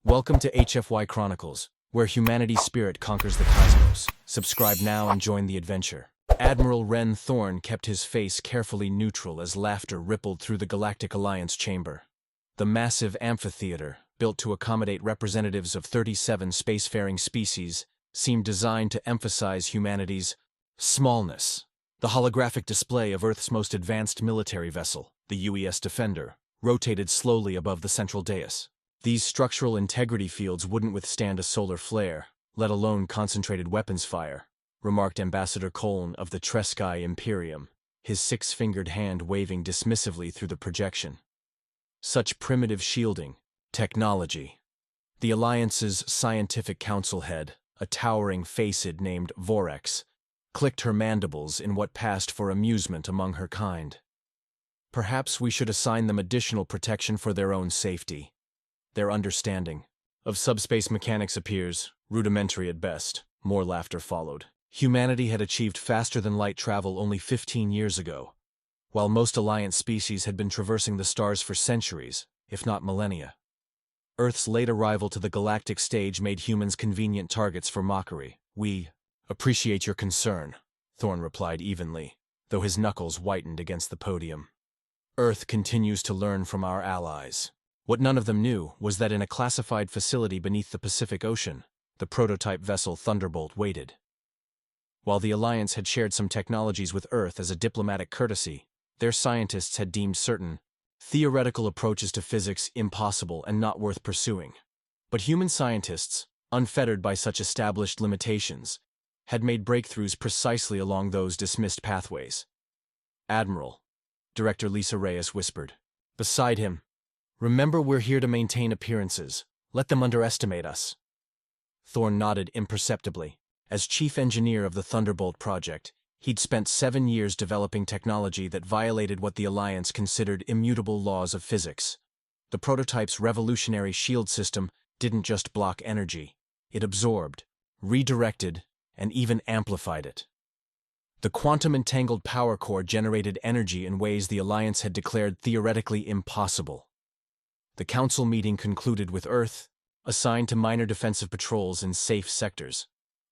Welcome to HFY Chronicles, where humanity's spirit conquers the cosmos. Subscribe now and join the adventure. Admiral Ren Thorne kept his face carefully neutral as laughter rippled through the Galactic Alliance chamber. The massive amphitheater, built to accommodate representatives of 37 spacefaring species, seemed designed to emphasize humanity's smallness. The holographic display of Earth's most advanced military vessel, the UES Defender, rotated slowly above the central dais. These structural integrity fields wouldn't withstand a solar flare, let alone concentrated weapons fire, remarked Ambassador Colne of the Treskai Imperium, his six-fingered hand waving dismissively through the projection. Such primitive shielding, technology. The Alliance's scientific council head, a towering facid named Vorex, clicked her mandibles in what passed for amusement among her kind. Perhaps we should assign them additional protection for their own safety. Their understanding of subspace mechanics appears rudimentary at best. More laughter followed. Humanity had achieved faster-than-light travel only 15 years ago, while most Alliance species had been traversing the stars for centuries, if not millennia. Earth's late arrival to the galactic stage made humans convenient targets for mockery. We appreciate your concern, Thorne replied evenly, though his knuckles whitened against the podium. Earth continues to learn from our allies. What none of them knew was that in a classified facility beneath the Pacific Ocean, the prototype vessel Thunderbolt waited. While the Alliance had shared some technologies with Earth as a diplomatic courtesy, their scientists had deemed certain theoretical approaches to physics impossible and not worth pursuing. But human scientists, unfettered by such established limitations, had made breakthroughs precisely along those dismissed pathways. Admiral, Director Lisa Reyes whispered. Beside him, remember, we're here to maintain appearances. Let them underestimate us. Thorne nodded imperceptibly. As chief engineer of the Thunderbolt project, he'd spent 7 years developing technology that violated what the Alliance considered immutable laws of physics. The prototype's revolutionary shield system didn't just block energy. It absorbed, redirected, and even amplified it. The quantum-entangled power core generated energy in ways the Alliance had declared theoretically impossible. The council meeting concluded with Earth, assigned to minor defensive patrols in safe sectors,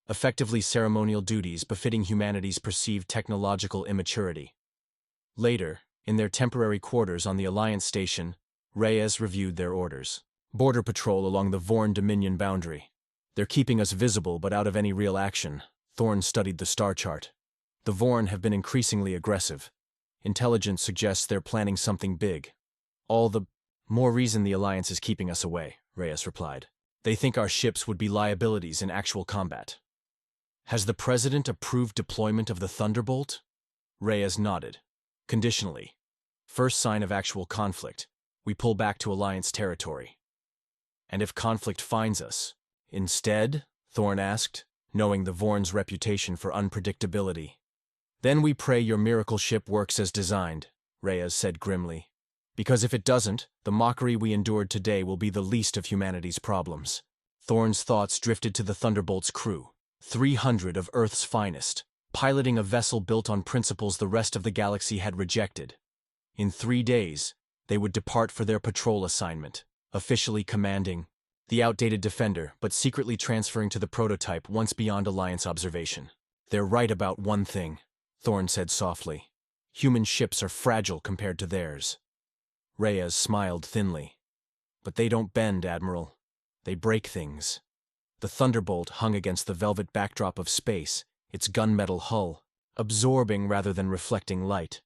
effectively ceremonial duties befitting humanity's perceived technological immaturity. Later, in their temporary quarters on the Alliance station, Reyes reviewed their orders. Border patrol along the Vorn Dominion boundary. They're keeping us visible but out of any real action. Thorne studied the star chart. The Vorn have been increasingly aggressive. Intelligence suggests they're planning something big. All the more reason the Alliance is keeping us away, Reyes replied. They think our ships would be liabilities in actual combat. Has the President approved deployment of the Thunderbolt? Reyes nodded. Conditionally. First sign of actual conflict, we pull back to Alliance territory. And if conflict finds us, instead? Thorne asked, knowing the Vorn's reputation for unpredictability. Then we pray your miracle ship works as designed, Reyes said grimly. Because if it doesn't, the mockery we endured today will be the least of humanity's problems. Thorne's thoughts drifted to the Thunderbolt's crew, 300 of Earth's finest, piloting a vessel built on principles the rest of the galaxy had rejected. In 3 days, they would depart for their patrol assignment, officially commanding the outdated Defender, but secretly transferring to the prototype once beyond Alliance observation. They're right about one thing, Thorne said softly. Human ships are fragile compared to theirs. Reyes smiled thinly. But they don't bend, Admiral. They break things. The Thunderbolt hung against the velvet backdrop of space, its gunmetal hull, absorbing rather than reflecting light,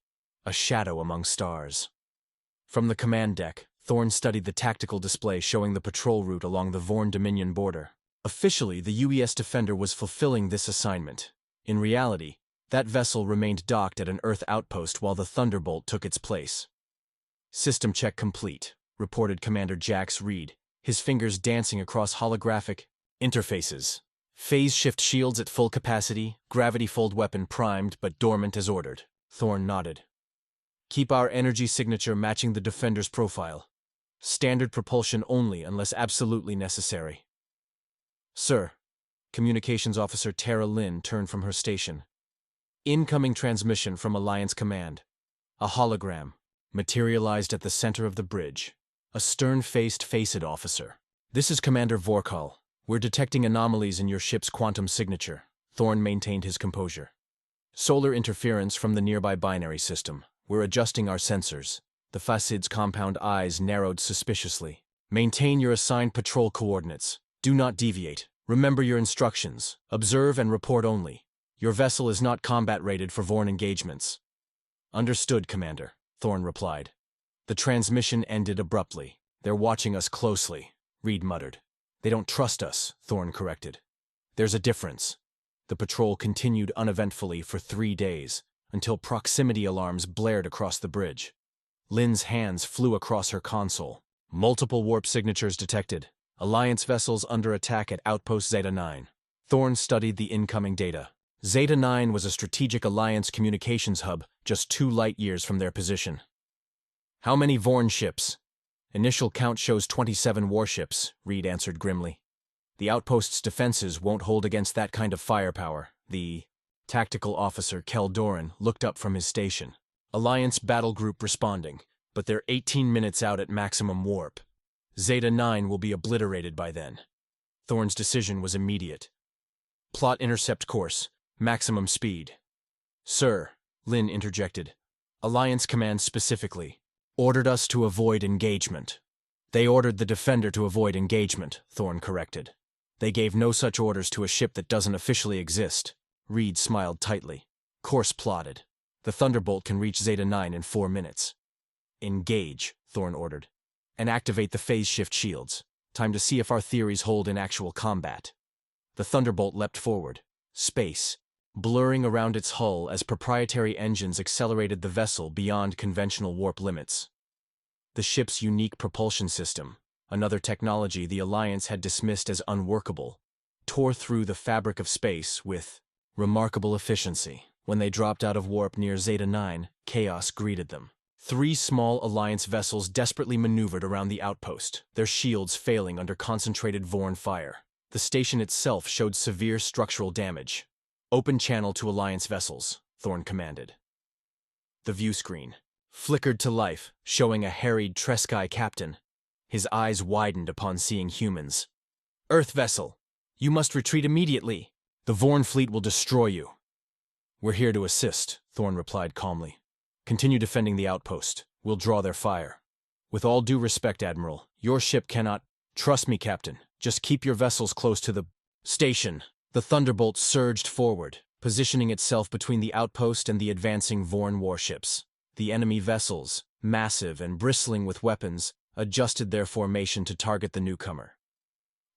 a shadow among stars. From the command deck, Thorne studied the tactical display showing the patrol route along the Vorn Dominion border. Officially, the UES Defender was fulfilling this assignment. In reality, that vessel remained docked at an Earth outpost while the Thunderbolt took its place. System check complete, reported Commander Jax Reed, his fingers dancing across holographic interfaces. Phase shift shields at full capacity, gravity fold weapon primed but dormant as ordered. Thorne nodded. Keep our energy signature matching the Defender's profile. Standard propulsion only unless absolutely necessary. Sir, Communications Officer Tara Lynn turned from her station. Incoming transmission from Alliance Command. A hologram materialized at the center of the bridge. A stern-faced faced officer, This is Commander Vorkal. We're detecting anomalies in your ship's quantum signature. Thorn maintained his composure. Solar interference from the nearby binary system. We're adjusting our sensors. The Fasid's compound eyes narrowed suspiciously. Maintain your assigned patrol coordinates. Do not deviate. Remember your instructions. Observe and report only. Your vessel is not combat-rated for Vorn engagements. Understood, Commander, Thorn replied. The transmission ended abruptly. They're watching us closely, Reed muttered. They don't trust us, Thorn corrected. There's a difference. The patrol continued uneventfully for 3 days, until proximity alarms blared across the bridge. Lynn's hands flew across her console. Multiple warp signatures detected. Alliance vessels under attack at Outpost Zeta 9. Thorn studied the incoming data. Zeta 9 was a strategic Alliance communications hub just 2 light-years from their position. How many Vorn ships? Initial count shows 27 warships, Reed answered grimly. The outpost's defenses won't hold against that kind of firepower. The tactical officer, Kel Doran, looked up from his station. Alliance battle group responding, but they're 18 minutes out at maximum warp. Zeta 9 will be obliterated by then. Thorn's decision was immediate. Plot intercept course, maximum speed. Sir, Lynn interjected. Alliance command specifically ordered us to avoid engagement. They ordered the Defender to avoid engagement, Thorn corrected. They gave no such orders to a ship that doesn't officially exist. Reed smiled tightly. Course plotted. The Thunderbolt can reach Zeta 9 in 4 minutes. Engage, Thorn ordered. And activate the phase shift shields. Time to see if our theories hold in actual combat. The Thunderbolt leapt forward. Space, blurring around its hull as proprietary engines accelerated the vessel beyond conventional warp limits. The ship's unique propulsion system, another technology the Alliance had dismissed as unworkable, tore through the fabric of space with remarkable efficiency. When they dropped out of warp near Zeta 9, chaos greeted them. 3 small Alliance vessels desperately maneuvered around the outpost, their shields failing under concentrated Vorn fire. The station itself showed severe structural damage. Open channel to Alliance vessels, Thorn commanded. The view screen flickered to life, showing a harried Treskai captain. His eyes widened upon seeing humans. Earth vessel, you must retreat immediately. The Vorn fleet will destroy you. We're here to assist, Thorn replied calmly. Continue defending the outpost. We'll draw their fire. With all due respect, Admiral, your ship cannot— Trust me, Captain. Just keep your vessels close to the station. The Thunderbolt surged forward, positioning itself between the outpost and the advancing Vorn warships. The enemy vessels, massive and bristling with weapons, adjusted their formation to target the newcomer.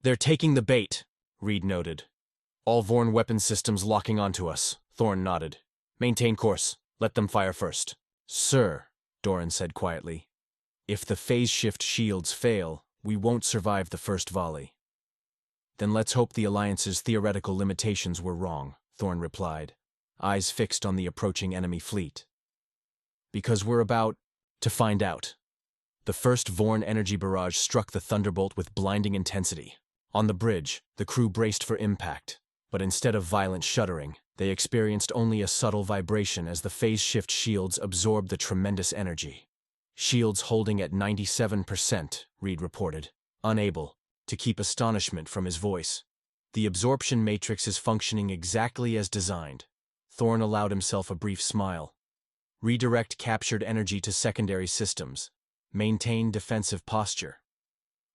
They're taking the bait, Reed noted. All Vorn weapon systems locking onto us, Thorn nodded. Maintain course. Let them fire first. Sir, Doran said quietly, if the phase shift shields fail, we won't survive the first volley. Then let's hope the Alliance's theoretical limitations were wrong, Thorn replied, eyes fixed on the approaching enemy fleet. Because we're about to find out. The first Vorn energy barrage struck the Thunderbolt with blinding intensity. On the bridge, the crew braced for impact, but instead of violent shuddering, they experienced only a subtle vibration as the phase shift shields absorbed the tremendous energy. Shields holding at 97%, Reed reported, unable to keep astonishment from his voice. The absorption matrix is functioning exactly as designed. Thorn allowed himself a brief smile. Redirect captured energy to secondary systems. Maintain defensive posture.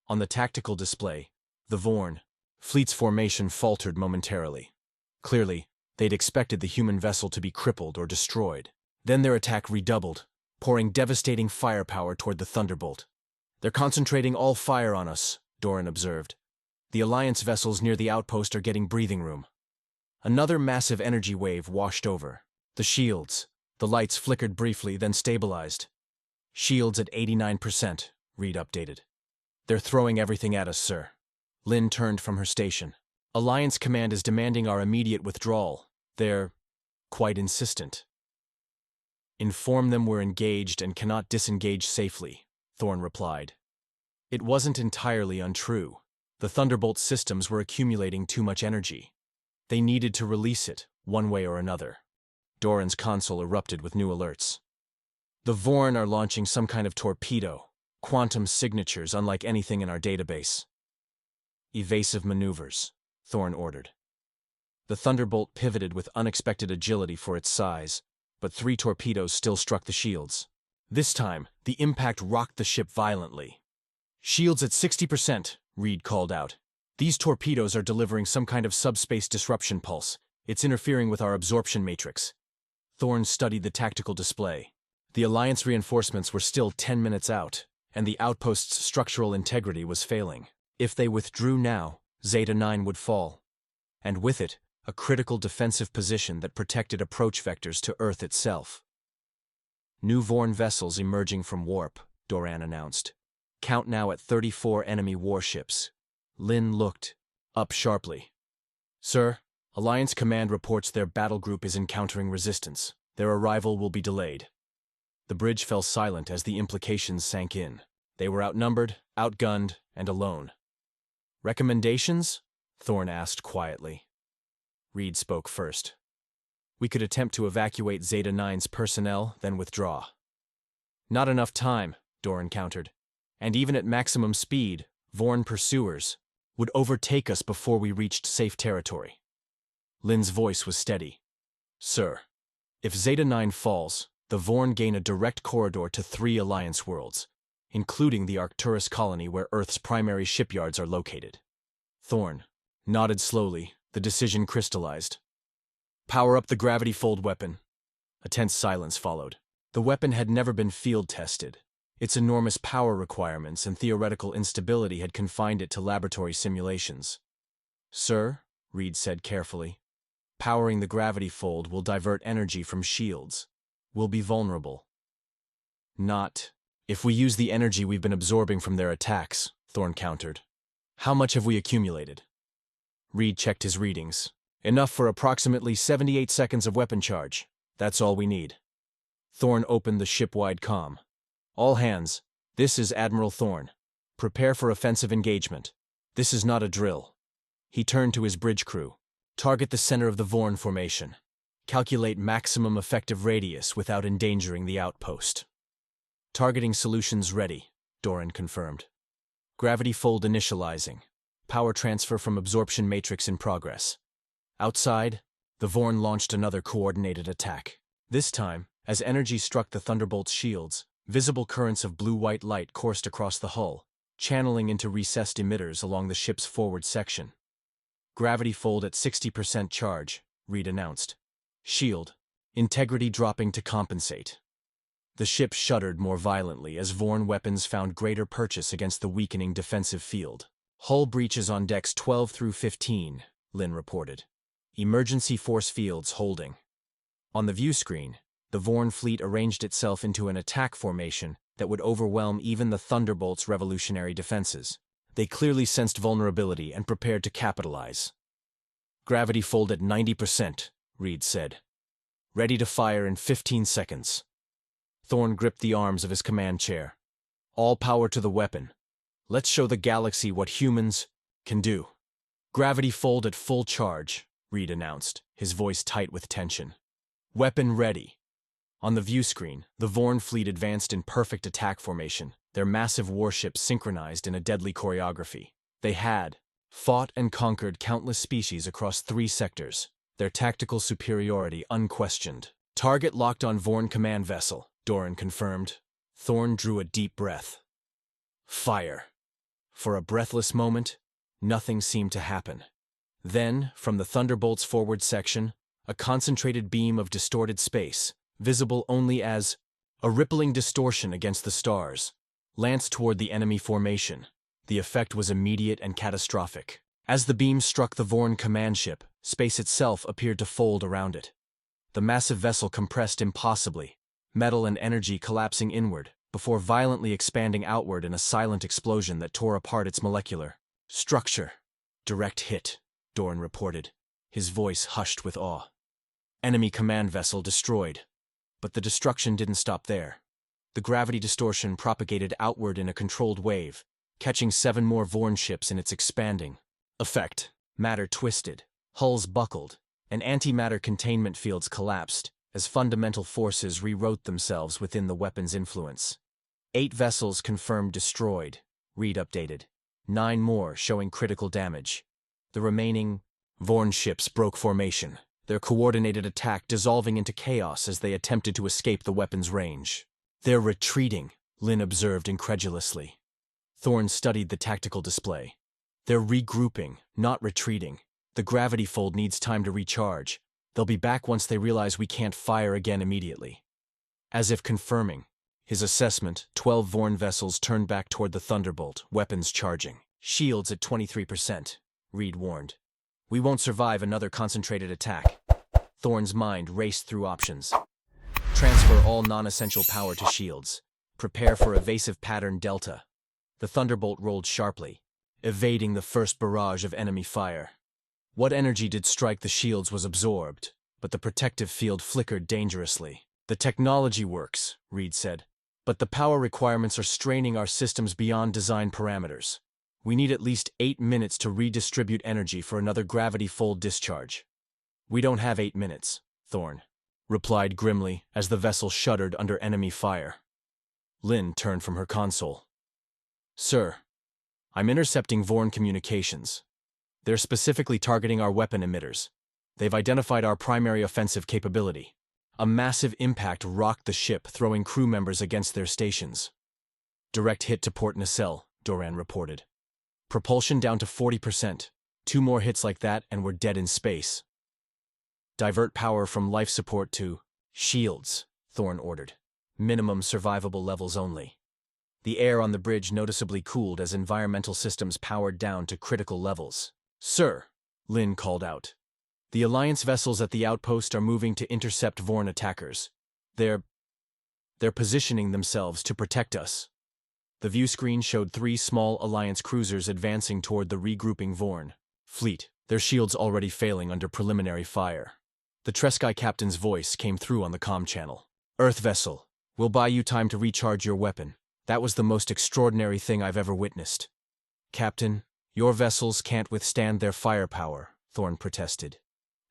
On the tactical display, the Vorn fleet's formation faltered momentarily. Clearly, they'd expected the human vessel to be crippled or destroyed. Then their attack redoubled, pouring devastating firepower toward the Thunderbolt. They're concentrating all fire on us, Doran observed. The Alliance vessels near the outpost are getting breathing room. Another massive energy wave washed over. The shields. The lights flickered briefly, then stabilized. Shields at 89%, Reed updated. They're throwing everything at us, sir. Lynn turned from her station. Alliance command is demanding our immediate withdrawal. They're quite insistent. Inform them we're engaged and cannot disengage safely, Thorn replied. It wasn't entirely untrue. The Thunderbolt systems were accumulating too much energy. They needed to release it, one way or another. Doran's console erupted with new alerts. The Vorn are launching some kind of torpedo, quantum signatures unlike anything in our database. Evasive maneuvers, Thorn ordered. The Thunderbolt pivoted with unexpected agility for its size, but 3 torpedoes still struck the shields. This time, the impact rocked the ship violently. "Shields at 60%, Reed called out. "These torpedoes are delivering some kind of subspace disruption pulse. It's interfering with our absorption matrix." Thorn studied the tactical display. The Alliance reinforcements were still 10 minutes out, and the outpost's structural integrity was failing. If they withdrew now, Zeta 9 would fall. And with it, a critical defensive position that protected approach vectors to Earth itself. "New Vorn vessels emerging from warp," Doran announced. "Count now at 34 enemy warships." Lin looked up sharply. "Sir, Alliance Command reports their battle group is encountering resistance. Their arrival will be delayed." The bridge fell silent as the implications sank in. They were outnumbered, outgunned, and alone. "Recommendations?" Thorn asked quietly. Reed spoke first. "We could attempt to evacuate Zeta 9's personnel, then withdraw." "Not enough time," Doran countered. "And even at maximum speed, Vorn pursuers would overtake us before we reached safe territory." Lin's voice was steady. "Sir, if Zeta 9 falls, the Vorn gain a direct corridor to 3 Alliance worlds, including the Arcturus colony where Earth's primary shipyards are located." Thorn nodded slowly. The decision crystallized. "Power up the gravity fold weapon." A tense silence followed. The weapon had never been field-tested. Its enormous power requirements and theoretical instability had confined it to laboratory simulations. "Sir," Reed said carefully, "powering the gravity fold will divert energy from shields. We'll be vulnerable." "Not if we use the energy we've been absorbing from their attacks," Thorn countered. "How much have we accumulated?" Reed checked his readings. "Enough for approximately 78 seconds of weapon charge. That's all we need." Thorn opened the ship-wide comm. "All hands, this is Admiral Thorn. Prepare for offensive engagement. This is not a drill." He turned to his bridge crew. "Target the center of the Vorn formation. Calculate maximum effective radius without endangering the outpost." "Targeting solutions ready," Doran confirmed. "Gravity fold initializing. Power transfer from absorption matrix in progress." Outside, the Vorn launched another coordinated attack. This time, as energy struck the Thunderbolt's shields, visible currents of blue-white light coursed across the hull, channeling into recessed emitters along the ship's forward section. "Gravity fold at 60% charge," Reed announced. "Shield integrity dropping to compensate." The ship shuddered more violently as Vorn weapons found greater purchase against the weakening defensive field. "Hull breaches on decks 12 through 15, Lin reported. "Emergency force fields holding." On the view screen, the Vorn fleet arranged itself into an attack formation that would overwhelm even the Thunderbolt's revolutionary defenses. They clearly sensed vulnerability and prepared to capitalize. "Gravity fold at 90%, Reed said. "Ready to fire in 15 seconds. Thorn gripped the arms of his command chair. "All power to the weapon. Let's show the galaxy what humans can do." "Gravity fold at full charge," Reed announced, his voice tight with tension. "Weapon ready." On the view screen, the Vorn fleet advanced in perfect attack formation, their massive warships synchronized in a deadly choreography. They had fought and conquered countless species across 3 sectors, their tactical superiority unquestioned. "Target locked on Vorn command vessel," Doran confirmed. Thorn drew a deep breath. "Fire." For a breathless moment, nothing seemed to happen. Then, from the Thunderbolt's forward section, a concentrated beam of distorted space, visible only as a rippling distortion against the stars, lanced toward the enemy formation. The effect was immediate and catastrophic. As the beam struck the Vorn command ship, space itself appeared to fold around it. The massive vessel compressed impossibly, metal and energy collapsing inward, before violently expanding outward in a silent explosion that tore apart its molecular structure. "Direct hit," Doran reported, his voice hushed with awe. "Enemy command vessel destroyed." But the destruction didn't stop there. The gravity distortion propagated outward in a controlled wave, catching 7 more Vorn ships in its expanding effect. Matter twisted, hulls buckled, and antimatter containment fields collapsed as fundamental forces rewrote themselves within the weapon's influence. 8 vessels confirmed destroyed, Reed updated. 9 more showing critical damage. The remaining Vorn ships broke formation, their coordinated attack dissolving into chaos as they attempted to escape the weapon's range. "They're retreating," Lynn observed incredulously. Thorn studied the tactical display. "They're regrouping, not retreating. The gravity fold needs time to recharge. They'll be back once they realize we can't fire again immediately." As if confirming his assessment, 12 Vorn vessels turned back toward the Thunderbolt, weapons charging. "Shields at 23%, Reed warned. "We won't survive another concentrated attack." Thorn's mind raced through options. Transfer all non-essential power to shields. Prepare for evasive pattern Delta. The Thunderbolt rolled sharply, evading the first barrage of enemy fire. What energy did strike the shields was absorbed, but the protective field flickered dangerously. "The technology works," Reed said, "but the power requirements are straining our systems beyond design parameters. We need at least 8 minutes to redistribute energy for another gravity fold discharge." "We don't have 8 minutes," Thorn replied grimly as the vessel shuddered under enemy fire. Lynn turned from her console. "Sir, I'm intercepting Vorn communications. They're specifically targeting our weapon emitters. They've identified our primary offensive capability." A massive impact rocked the ship, throwing crew members against their stations. "Direct hit to Port Nacelle," Doran reported. "Propulsion down to 40%. 2 more hits like that and we're dead in space." "Divert power from life support to shields," Thorn ordered. "Minimum survivable levels only." The air on the bridge noticeably cooled as environmental systems powered down to critical levels. "Sir," Lynn called out. "The Alliance vessels at the outpost are moving to intercept Vorn attackers. They're positioning themselves to protect us." The view screen showed 3 small Alliance cruisers advancing toward the regrouping Vorn fleet, their shields already failing under preliminary fire. The Treskai captain's voice came through on the comm channel. "Earth vessel, we'll buy you time to recharge your weapon. That was the most extraordinary thing I've ever witnessed." "Captain, your vessels can't withstand their firepower," Thorn protested.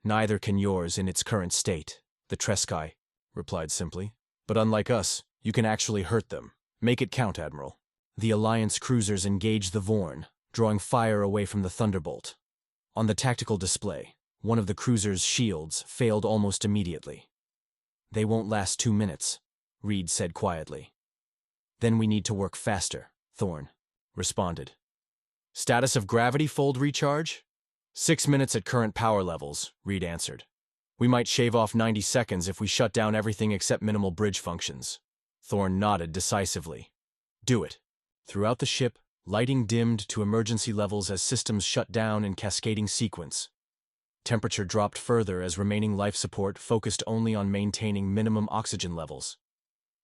"Neither can yours in its current state," the Treskai replied simply. "But unlike us, you can actually hurt them. Make it count, Admiral." The Alliance cruisers engaged the Vorn, drawing fire away from the Thunderbolt. On the tactical display, one of the cruiser's shields failed almost immediately. "They won't last 2 minutes," Reed said quietly. "Then we need to work faster," Thorn responded. "Status of gravity fold recharge?" 6 minutes at current power levels, Reed answered. "We might shave off 90 seconds if we shut down everything except minimal bridge functions." Thorn nodded decisively. "Do it." Throughout the ship, lighting dimmed to emergency levels as systems shut down in cascading sequence. Temperature dropped further as remaining life support focused only on maintaining minimum oxygen levels.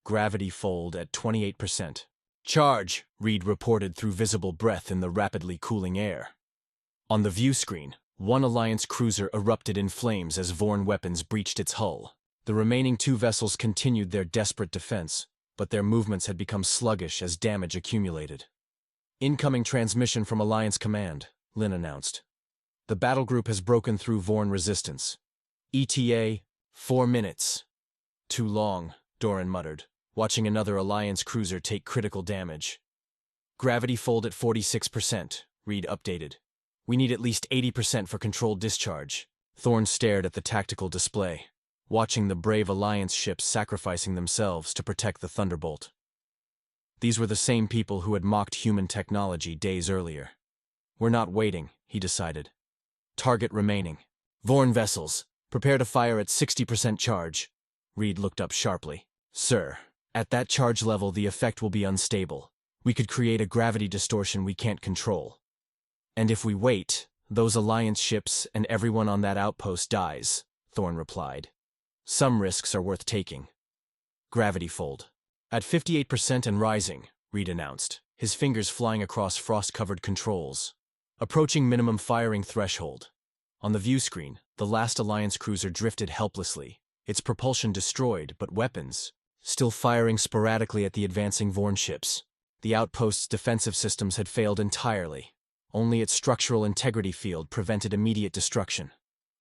Gravity fold at 28%. "Charge," Reed reported through visible breath in the rapidly cooling air. On the view screen, one Alliance cruiser erupted in flames as Vorn weapons breached its hull. The remaining 2 vessels continued their desperate defense, but their movements had become sluggish as damage accumulated. "Incoming transmission from Alliance Command," Lynn announced. "The battle group has broken through Vorn resistance. ETA, 4 minutes. "Too long," Doran muttered, watching another Alliance cruiser take critical damage. "Gravity fold at 46%, Reed updated. "We need at least 80% for controlled discharge." Thorn stared at the tactical display, watching the brave Alliance ships sacrificing themselves to protect the Thunderbolt. These were the same people who had mocked human technology days earlier. "We're not waiting," he decided. "Target remaining. Vorn vessels, prepare to fire at 60% charge." Reed looked up sharply. "Sir, at that charge level the effect will be unstable. We could create a gravity distortion we can't control. And if we wait, those Alliance ships and everyone on that outpost dies," Thorn replied. "Some risks are worth taking." "Gravity fold. At 58% and rising," Reed announced, his fingers flying across frost-covered controls. "Approaching minimum firing threshold." On the view screen, the last Alliance cruiser drifted helplessly, its propulsion destroyed, but weapons still firing sporadically at the advancing Vorn ships. The outpost's defensive systems had failed entirely. Only its structural integrity field prevented immediate destruction.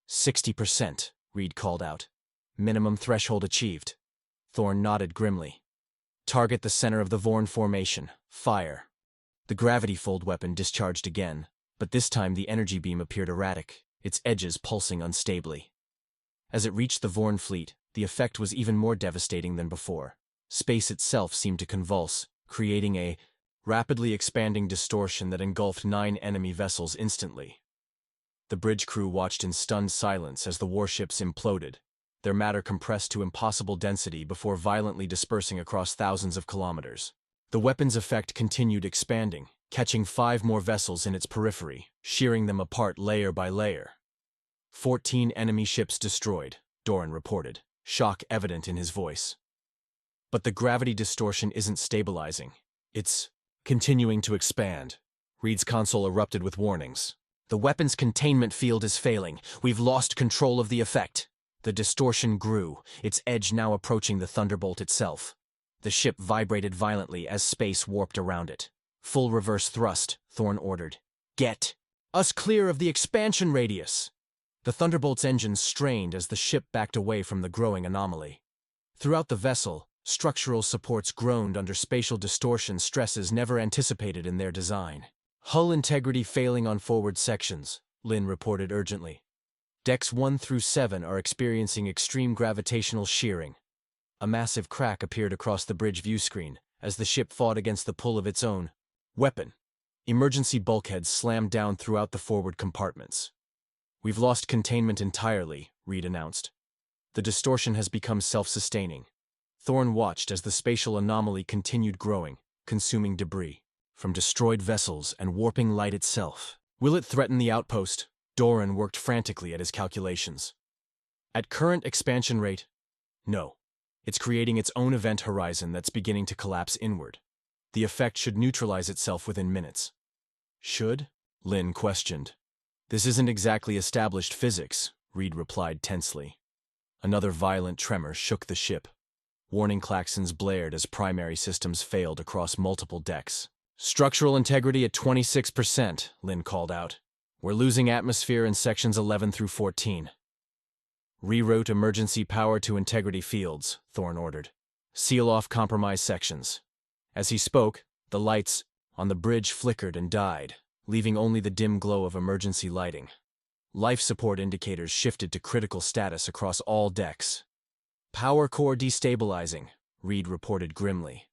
60%, Reed called out. "Minimum threshold achieved." Thorn nodded grimly. "Target the center of the Vorn formation. Fire." The gravity fold weapon discharged again, but this time the energy beam appeared erratic, its edges pulsing unstably. As it reached the Vorn fleet, the effect was even more devastating than before. Space itself seemed to convulse, creating a rapidly expanding distortion that engulfed 9 enemy vessels instantly. The bridge crew watched in stunned silence as the warships imploded, their matter compressed to impossible density before violently dispersing across thousands of kilometers. The weapon's effect continued expanding, catching 5 more vessels in its periphery, shearing them apart layer by layer. 14 enemy ships destroyed, Doran reported, shock evident in his voice. But the gravity distortion isn't stabilizing. It's continuing to expand. Reed's console erupted with warnings. The weapon's containment field is failing. We've lost control of the effect. The distortion grew, its edge now approaching the Thunderbolt itself. The ship vibrated violently as space warped around it. Full reverse thrust, Thorn ordered. Get us clear of the expansion radius. The Thunderbolt's engines strained as the ship backed away from the growing anomaly. Throughout the vessel, structural supports groaned under spatial distortion stresses never anticipated in their design. Hull integrity failing on forward sections, Lin reported urgently. Decks 1 through 7 are experiencing extreme gravitational shearing. A massive crack appeared across the bridge view screen as the ship fought against the pull of its own weapon. Emergency bulkheads slammed down throughout the forward compartments. We've lost containment entirely, Reed announced. The distortion has become self-sustaining. Thorn watched as the spatial anomaly continued growing, consuming debris from destroyed vessels and warping light itself. Will it threaten the outpost? Doran worked frantically at his calculations. At current expansion rate, no. It's creating its own event horizon that's beginning to collapse inward. The effect should neutralize itself within minutes. Should? Lin questioned. This isn't exactly established physics, Reed replied tensely. Another violent tremor shook the ship. Warning klaxons blared as primary systems failed across multiple decks. Structural integrity at 26%, Lin called out. We're losing atmosphere in sections 11 through 14. Reroute emergency power to integrity fields, Thorn ordered. Seal off compromised sections. As he spoke, the lights on the bridge flickered and died, leaving only the dim glow of emergency lighting. Life support indicators shifted to critical status across all decks. Power core destabilizing, Reed reported grimly.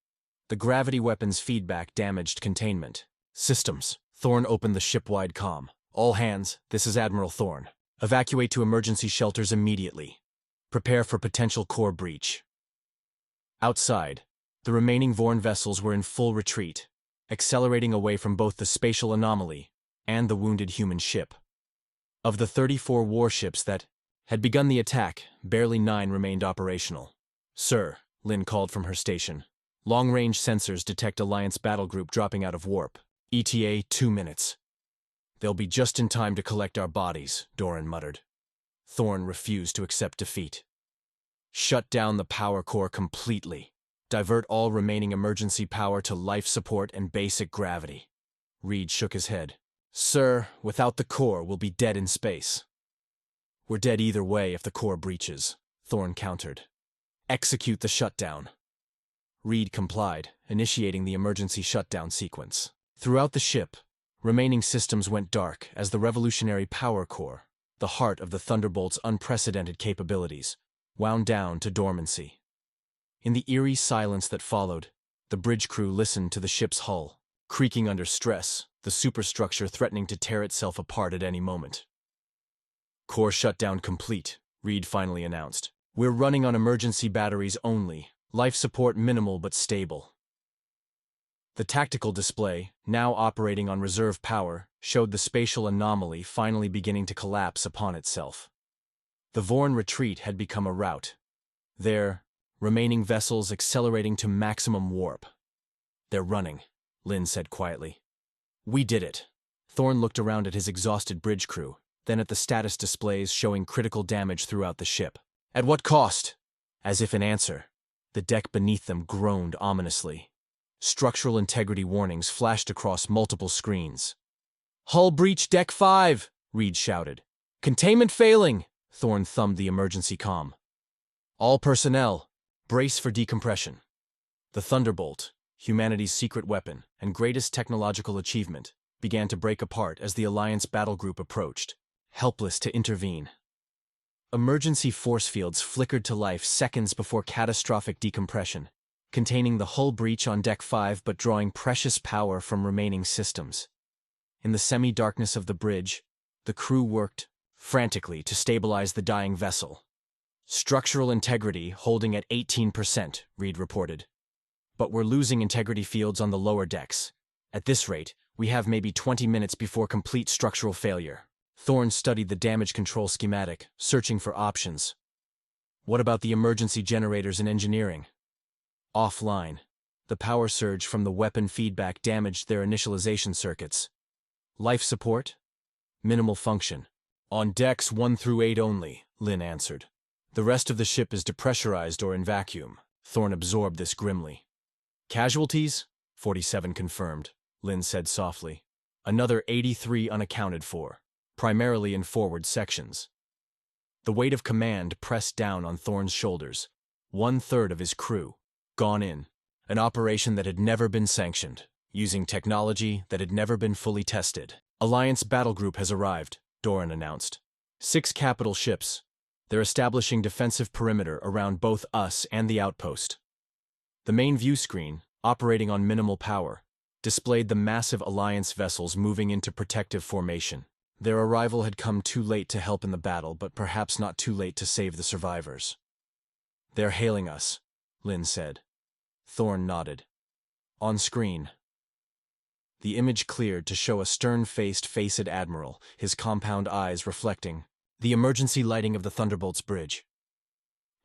The gravity weapon's feedback damaged containment. Systems. Thorn opened the ship-wide comm. All hands, this is Admiral Thorn. Evacuate to emergency shelters immediately. Prepare for potential core breach. Outside, the remaining Vorn vessels were in full retreat, accelerating away from both the spatial anomaly and the wounded human ship. Of the 34 warships that had begun the attack, barely 9 remained operational. Sir, Lin called from her station. Long-range sensors detect Alliance battle group dropping out of warp. ETA 2 minutes. They'll be just in time to collect our bodies, Doran muttered. Thorn refused to accept defeat. Shut down the power core completely. Divert all remaining emergency power to life support and basic gravity. Reed shook his head. Sir, without the core, we'll be dead in space. We're dead either way if the core breaches, Thorn countered. Execute the shutdown. Reed complied, initiating the emergency shutdown sequence. Throughout the ship, remaining systems went dark as the revolutionary power core, the heart of the Thunderbolt's unprecedented capabilities, wound down to dormancy. In the eerie silence that followed, the bridge crew listened to the ship's hull, creaking under stress, the superstructure threatening to tear itself apart at any moment. Core shutdown complete, Reed finally announced. We're running on emergency batteries only, life support minimal but stable. The tactical display, now operating on reserve power, showed the spatial anomaly finally beginning to collapse upon itself. The Vorn retreat had become a rout. Their remaining vessels accelerating to maximum warp. They're running, Lin said quietly. We did it. Thorn looked around at his exhausted bridge crew, then at the status displays showing critical damage throughout the ship. At what cost? As if in answer, the deck beneath them groaned ominously. Structural integrity warnings flashed across multiple screens. Hull breach deck 5, Reed shouted. Containment failing, Thorn thumbed the emergency comm. All personnel, brace for decompression. The Thunderbolt, humanity's secret weapon and greatest technological achievement, began to break apart as the Alliance battle group approached, helpless to intervene. Emergency force fields flickered to life seconds before catastrophic decompression, containing the hull breach on Deck 5 but drawing precious power from remaining systems. In the semi-darkness of the bridge, the crew worked frantically to stabilize the dying vessel. Structural integrity holding at 18%, Reed reported. But we're losing integrity fields on the lower decks. At this rate, we have maybe 20 minutes before complete structural failure. Thorne studied the damage control schematic, searching for options. What about the emergency generators and engineering? Offline. The power surge from the weapon feedback damaged their initialization circuits. Life support? Minimal function. On decks 1 through 8 only, Lin answered. The rest of the ship is depressurized or in vacuum. Thorne absorbed this grimly. Casualties? 47 confirmed, Lin said softly. Another 83 unaccounted for, primarily in forward sections. The weight of command pressed down on Thorne's shoulders. 1/3 of his crew, gone in. An operation that had never been sanctioned, using technology that had never been fully tested. Alliance battle group has arrived, Doran announced. 6 capital ships. They're establishing defensive perimeter around both us and the outpost. The main view screen, operating on minimal power, displayed the massive Alliance vessels moving into protective formation. Their arrival had come too late to help in the battle, but perhaps not too late to save the survivors. They're hailing us, Lin said. Thorne nodded. On screen. The image cleared to show a stern-faced, faced admiral, his compound eyes reflecting the emergency lighting of the Thunderbolt's bridge.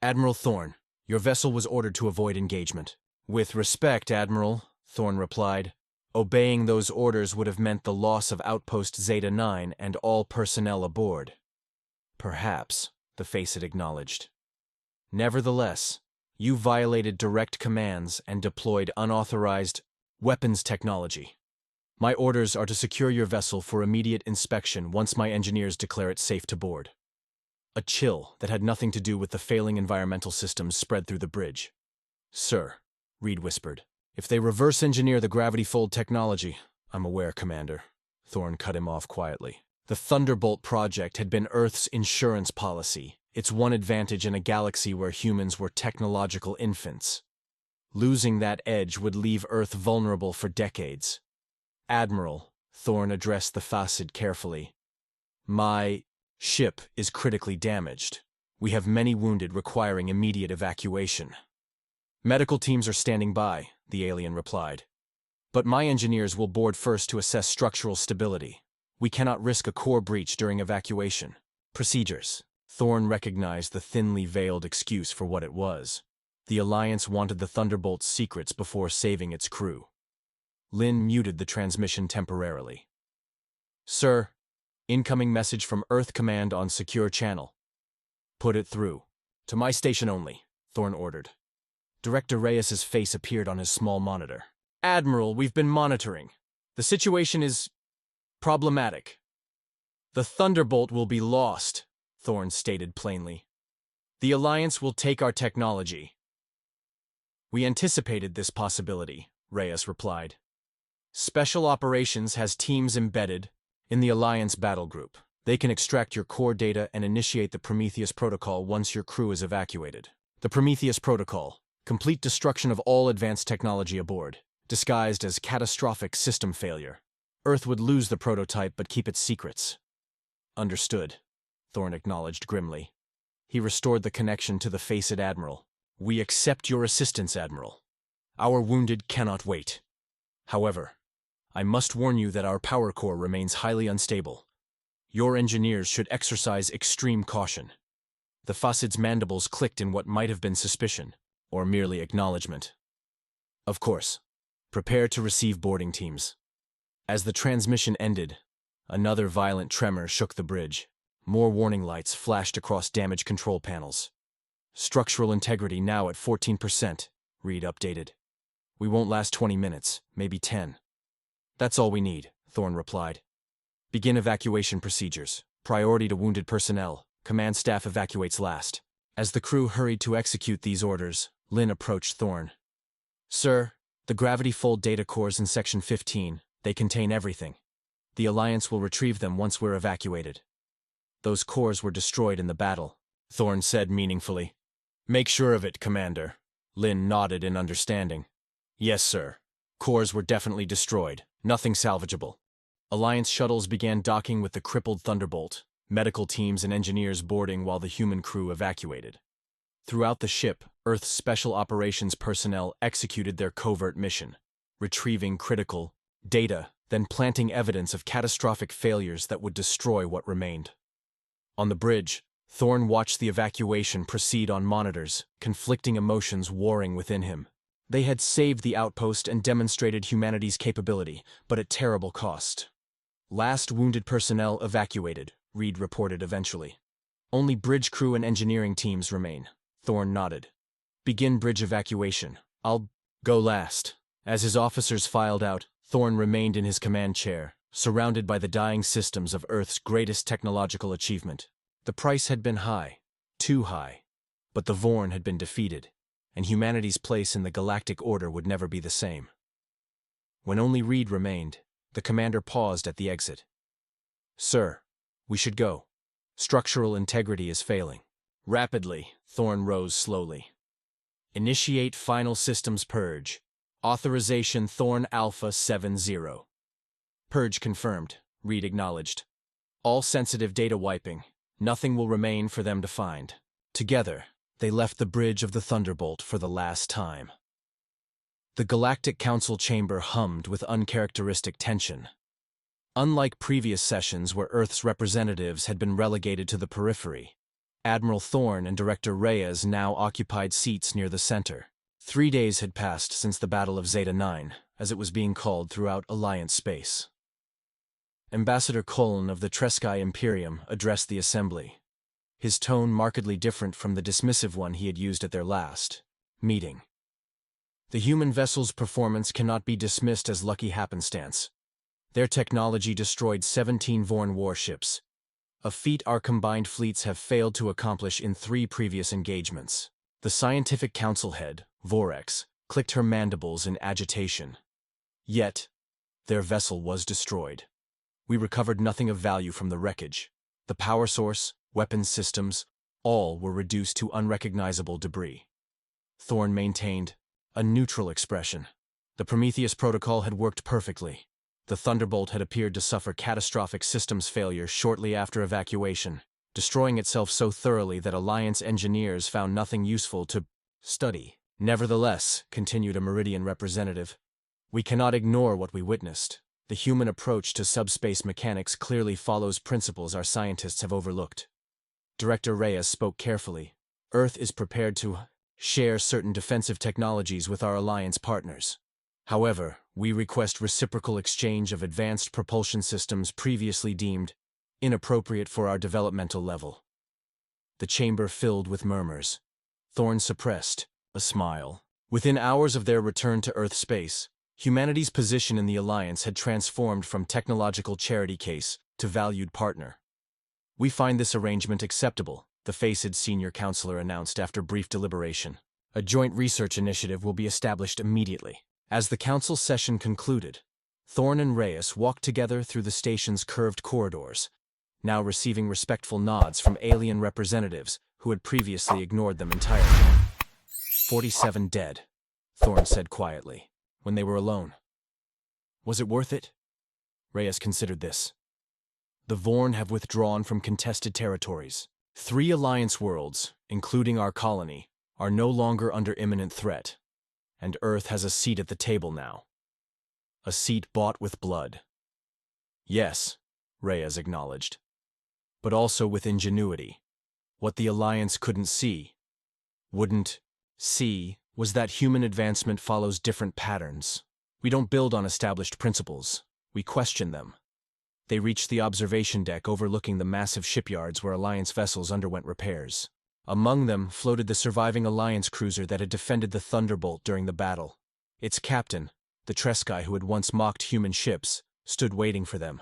Admiral Thorne, your vessel was ordered to avoid engagement. With respect, Admiral, Thorne replied. Obeying those orders would have meant the loss of Outpost Zeta-9 and all personnel aboard. Perhaps, the Facet acknowledged. Nevertheless, you violated direct commands and deployed unauthorized weapons technology. My orders are to secure your vessel for immediate inspection once my engineers declare it safe to board. A chill that had nothing to do with the failing environmental systems spread through the bridge. Sir, Reed whispered. If they reverse engineer the gravity fold technology, I'm aware, Commander. Thorne cut him off quietly. The Thunderbolt project had been Earth's insurance policy, its one advantage in a galaxy where humans were technological infants. Losing that edge would leave Earth vulnerable for decades. Admiral, Thorne addressed the Facet carefully. My ship is critically damaged. We have many wounded requiring immediate evacuation. Medical teams are standing by, the alien replied. But my engineers will board first to assess structural stability. We cannot risk a core breach during evacuation. Procedures. Thorne recognized the thinly veiled excuse for what it was. The Alliance wanted the Thunderbolt's secrets before saving its crew. Lin muted the transmission temporarily. Sir, incoming message from Earth Command on secure channel. Put it through. To my station only, Thorne ordered. Director Reyes's face appeared on his small monitor. Admiral, we've been monitoring. The situation is problematic. The Thunderbolt will be lost, Thorne stated plainly. The Alliance will take our technology. We anticipated this possibility, Reyes replied. Special Operations has teams embedded in the Alliance battle group. They can extract your core data and initiate the Prometheus Protocol once your crew is evacuated. The Prometheus Protocol. Complete destruction of all advanced technology aboard, disguised as catastrophic system failure. Earth would lose the prototype but keep its secrets. Understood, Thorne acknowledged grimly. He restored the connection to the Facet Admiral. We accept your assistance, Admiral. Our wounded cannot wait. However, I must warn you that our power core remains highly unstable. Your engineers should exercise extreme caution. The Facet's mandibles clicked in what might have been suspicion, or merely acknowledgement. Of course, prepare to receive boarding teams. As the transmission ended, another violent tremor shook the bridge. More warning lights flashed across damage control panels. Structural integrity now at 14%, Reed updated. We won't last 20 minutes, maybe 10. That's all we need, Thorne replied. Begin evacuation procedures. Priority to wounded personnel. Command staff evacuates last. As the crew hurried to execute these orders, Lin approached Thorne. Sir, The gravity-fold data cores in Section 15, they contain everything. The Alliance will retrieve them once we're evacuated. Those cores were destroyed in the battle, Thorn said meaningfully. Make sure of it, Commander. Lin nodded in understanding. Yes, sir. Cores were definitely destroyed, nothing salvageable. Alliance shuttles began docking with the crippled Thunderbolt, medical teams and engineers boarding while the human crew evacuated. Throughout the ship, Earth's Special Operations personnel executed their covert mission, retrieving critical data, then planting evidence of catastrophic failures that would destroy what remained. On the bridge, Thorn watched the evacuation proceed on monitors, conflicting emotions warring within him. They had saved the outpost and demonstrated humanity's capability, but at terrible cost. Last wounded personnel evacuated, Reed reported eventually. Only bridge crew and engineering teams remain. Thorn nodded. Begin bridge evacuation. I'll go last. As his officers filed out, Thorn remained in his command chair, surrounded by the dying systems of Earth's greatest technological achievement. The price had been high, too high, but the Vorn had been defeated, and humanity's place in the galactic order would never be the same. When only Reed remained, the commander paused at the exit. Sir, we should go. Structural integrity is failing. Rapidly, Thorn rose slowly. Initiate final systems purge. Authorization Thorn Alpha 70. Purge confirmed, Reed acknowledged. All sensitive data wiping. Nothing will remain for them to find. Together, they left the bridge of the Thunderbolt for the last time. The Galactic Council chamber hummed with uncharacteristic tension. Unlike previous sessions where Earth's representatives had been relegated to the periphery, Admiral Thorn and Director Reyes now occupied seats near the center. 3 days had passed since the Battle of Zeta 9, as it was being called throughout Alliance space. Ambassador Coln of the Treskai Imperium addressed the assembly, his tone markedly different from the dismissive one he had used at their last meeting. The human vessel's performance cannot be dismissed as lucky happenstance. Their technology destroyed 17 Vorn warships, a feat our combined fleets have failed to accomplish in 3 previous engagements. The Scientific Council head, Vorex, clicked her mandibles in agitation. Yet, their vessel was destroyed. We recovered nothing of value from the wreckage. The power source, weapons systems, all were reduced to unrecognizable debris. Thorn maintained a neutral expression. The Prometheus protocol had worked perfectly. The Thunderbolt had appeared to suffer catastrophic systems failure shortly after evacuation, destroying itself so thoroughly that Alliance engineers found nothing useful to study. Nevertheless, continued a Meridian representative, we cannot ignore what we witnessed. The human approach to subspace mechanics clearly follows principles our scientists have overlooked. Director Reyes spoke carefully. Earth is prepared to share certain defensive technologies with our Alliance partners. However, we request reciprocal exchange of advanced propulsion systems previously deemed inappropriate for our developmental level. The chamber filled with murmurs. Thorn suppressed a smile. Within hours of their return to Earth space, humanity's position in the Alliance had transformed from technological charity case to valued partner. We find this arrangement acceptable, the Faced senior counselor announced after brief deliberation. A joint research initiative will be established immediately. As the council session concluded, Thorn and Reyes walked together through the station's curved corridors, now receiving respectful nods from alien representatives who had previously ignored them entirely. 47 dead, Thorn said quietly, when they were alone. Was it worth it? Reyes considered this. The Vorn have withdrawn from contested territories. 3 Alliance worlds, including our colony, are no longer under imminent threat, and Earth has a seat at the table now. A seat bought with blood. Yes, Reyes acknowledged, but also with ingenuity. What the Alliance wouldn't see, was that human advancement follows different patterns. We don't build on established principles, we question them. They reached the observation deck overlooking the massive shipyards where Alliance vessels underwent repairs. Among them floated the surviving Alliance cruiser that had defended the Thunderbolt during the battle. Its captain, the Treskai who had once mocked human ships, stood waiting for them.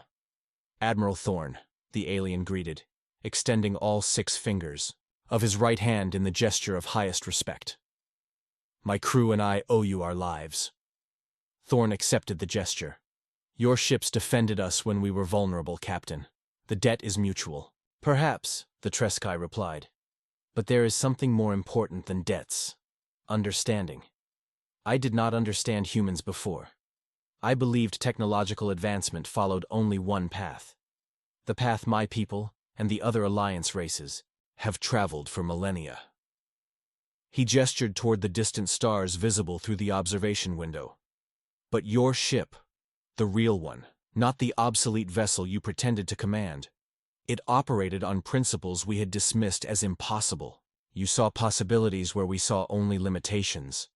Admiral Thorn, the alien greeted, extending all 6 fingers of his right hand in the gesture of highest respect. My crew and I owe you our lives. Thorn accepted the gesture. Your ships defended us when we were vulnerable, Captain. The debt is mutual. Perhaps, the Treskai replied. But there is something more important than debts. Understanding. I did not understand humans before. I believed technological advancement followed only one path. The path my people, and the other Alliance races, have traveled for millennia. He gestured toward the distant stars visible through the observation window. But your ship, the real one, not the obsolete vessel you pretended to command, it operated on principles we had dismissed as impossible. You saw possibilities where we saw only limitations.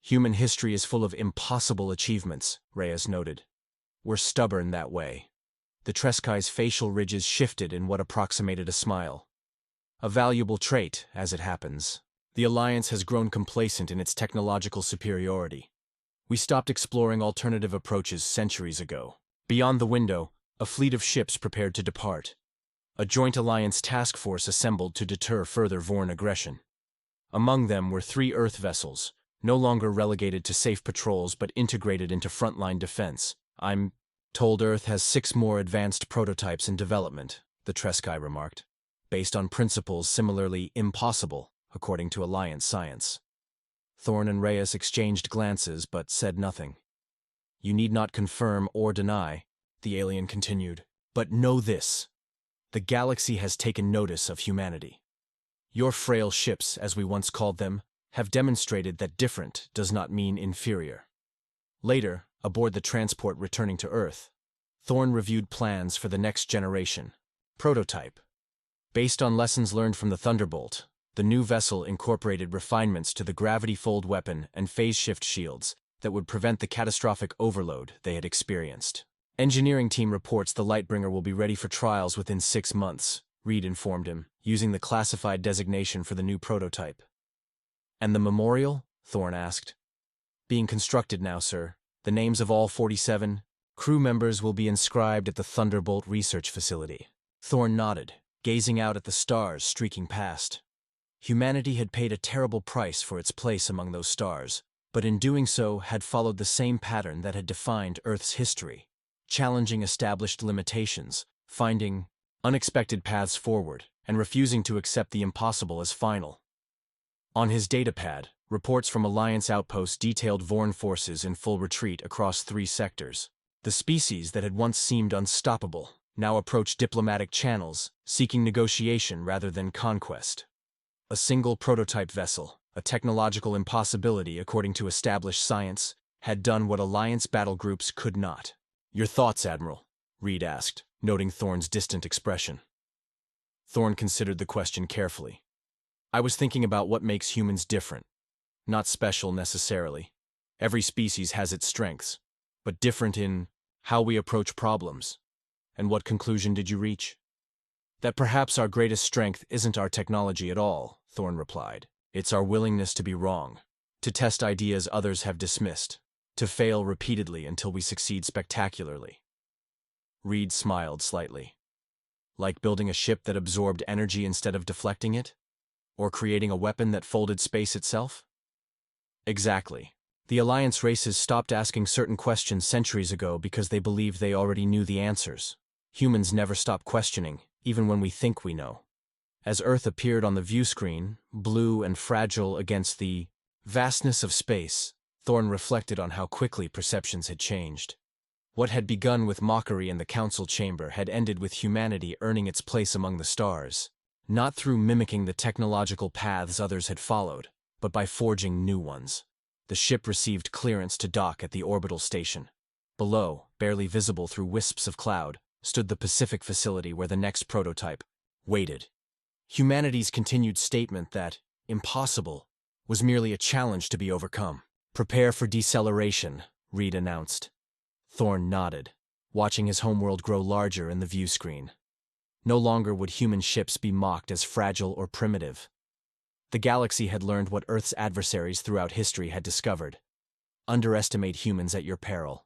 Human history is full of impossible achievements, Reyes noted. We're stubborn that way. The Treskai's facial ridges shifted in what approximated a smile. A valuable trait, as it happens. The Alliance has grown complacent in its technological superiority. We stopped exploring alternative approaches centuries ago. Beyond the window, a fleet of ships prepared to depart. A joint Alliance task force assembled to deter further Vorn aggression. Among them were 3 Earth vessels, no longer relegated to safe patrols but integrated into frontline defense. I'm told Earth has 6 more advanced prototypes in development, the Treskai remarked, based on principles similarly impossible, according to Alliance science. Thorn and Reyes exchanged glances but said nothing. You need not confirm or deny, the alien continued, but know this. The galaxy has taken notice of humanity. Your frail ships, as we once called them, have demonstrated that different does not mean inferior. Later, aboard the transport returning to Earth, Thorn reviewed plans for the next generation, prototype. Based on lessons learned from the Thunderbolt, the new vessel incorporated refinements to the gravity fold weapon and phase shift shields that would prevent the catastrophic overload they had experienced. Engineering team reports the Lightbringer will be ready for trials within 6 months, Reed informed him, using the classified designation for the new prototype. And the memorial? Thorn asked. Being constructed now, sir. The names of all 47 crew members will be inscribed at the Thunderbolt Research Facility. Thorn nodded, gazing out at the stars streaking past. Humanity had paid a terrible price for its place among those stars, but in doing so had followed the same pattern that had defined Earth's history, challenging established limitations, finding unexpected paths forward, and refusing to accept the impossible as final. On his datapad, reports from Alliance outposts detailed Vorn forces in full retreat across 3 sectors. The species that had once seemed unstoppable now approached diplomatic channels, seeking negotiation rather than conquest. A single prototype vessel, a technological impossibility according to established science, had done what Alliance battle groups could not. Your thoughts, Admiral? Reed asked, noting Thorn's distant expression. Thorn considered the question carefully. I was thinking about what makes humans different. Not special necessarily. Every species has its strengths, but different in how we approach problems. And what conclusion did you reach? That perhaps our greatest strength isn't our technology at all, Thorn replied. It's our willingness to be wrong, to test ideas others have dismissed, to fail repeatedly until we succeed spectacularly. Reed smiled slightly. Like building a ship that absorbed energy instead of deflecting it? Or creating a weapon that folded space itself? Exactly. The Alliance races stopped asking certain questions centuries ago because they believed they already knew the answers. Humans never stop questioning, even when we think we know. As Earth appeared on the view screen, blue and fragile against the vastness of space, Thorn reflected on how quickly perceptions had changed. What had begun with mockery in the council chamber had ended with humanity earning its place among the stars, not through mimicking the technological paths others had followed, but by forging new ones. The ship received clearance to dock at the orbital station. Below, barely visible through wisps of cloud, stood the Pacific facility where the next prototype waited. Humanity's continued statement that impossible was merely a challenge to be overcome. Prepare for deceleration, Reed announced. Thorn nodded, watching his homeworld grow larger in the view screen. No longer would human ships be mocked as fragile or primitive. The galaxy had learned what Earth's adversaries throughout history had discovered. Underestimate humans at your peril.